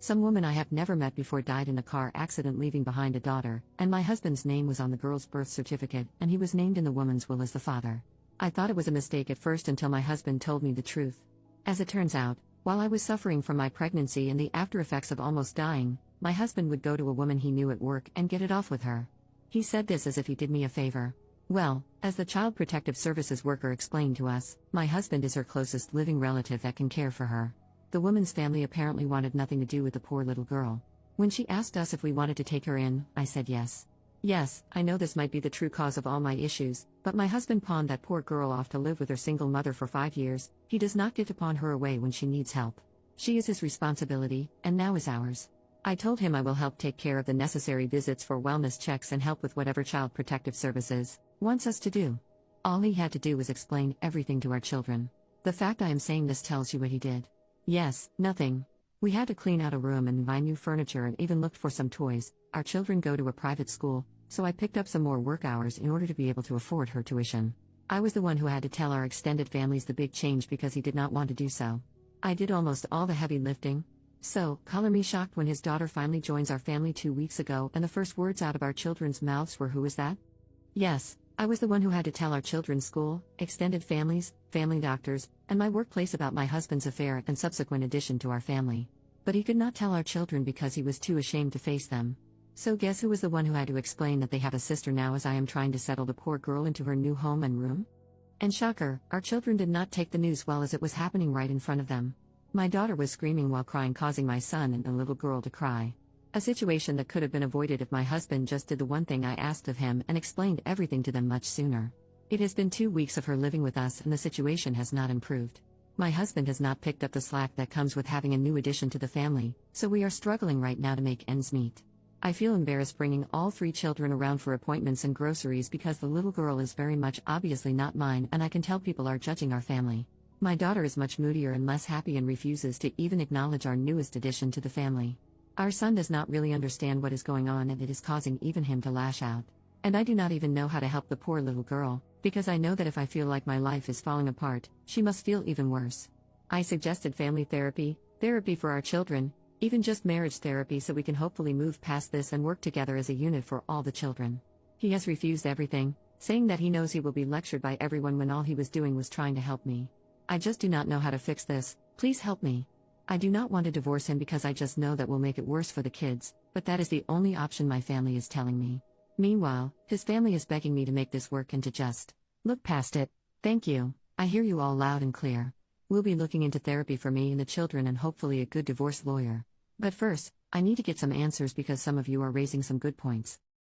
Some woman I have never met before died in a car accident leaving behind a daughter, and my husband's name was on the girl's birth certificate, and he was named in the woman's will as the father. I thought it was a mistake at first until my husband told me the truth. As it turns out, while I was suffering from my pregnancy and the after effects of almost dying, my husband would go to a woman he knew at work and get it off with her. He said this as if he did me a favor. Well, as the Child Protective Services worker explained to us, my husband is her closest living relative that can care for her. The woman's family apparently wanted nothing to do with the poor little girl. When she asked us if we wanted to take her in, I said yes. Yes, I know this might be the true cause of all my issues, but my husband pawned that poor girl off to live with her single mother for 5 years. He does not get to pawn her away when she needs help. She is his responsibility, and now is ours. I told him I will help take care of the necessary visits for wellness checks and help with whatever Child Protective Services wants us to do. All he had to do was explain everything to our children. The fact I am saying this tells you what he did. Yes, nothing. We had to clean out a room and buy new furniture and even looked for some toys. Our children go to a private school, so I picked up some more work hours in order to be able to afford her tuition. I was the one who had to tell our extended families the big change because he did not want to do so. I did almost all the heavy lifting. So, color me shocked when his daughter finally joins our family 2 weeks ago and the first words out of our children's mouths were, "Who is that?" Yes, I was the one who had to tell our children's school, extended families, family doctors, and my workplace about my husband's affair and subsequent addition to our family. But he could not tell our children because he was too ashamed to face them. So guess who was the one who had to explain that they have a sister now as I am trying to settle the poor girl into her new home and room? And shocker, our children did not take the news well as it was happening right in front of them. My daughter was screaming while crying, causing my son and the little girl to cry. A situation that could have been avoided if my husband just did the one thing I asked of him and explained everything to them much sooner. It has been 2 weeks of her living with us and the situation has not improved. My husband has not picked up the slack that comes with having a new addition to the family, so we are struggling right now to make ends meet. I feel embarrassed bringing all 3 children around for appointments and groceries because the little girl is very much obviously not mine and I can tell people are judging our family. My daughter is much moodier and less happy and refuses to even acknowledge our newest addition to the family. Our son does not really understand what is going on and it is causing even him to lash out. And I do not even know how to help the poor little girl, because I know that if I feel like my life is falling apart, she must feel even worse. I suggested family therapy, therapy for our children, even just marriage therapy so we can hopefully move past this and work together as a unit for all the children. He has refused everything, saying that he knows he will be lectured by everyone when all he was doing was trying to help me. I just do not know how to fix this, please help me. I do not want to divorce him because I just know that will make it worse for the kids, but that is the only option my family is telling me. Meanwhile, his family is begging me to make this work and to just look past it. Thank you, I hear you all loud and clear. We'll be looking into therapy for me and the children and hopefully a good divorce lawyer. But first, I need to get some answers because some of you are raising some good points.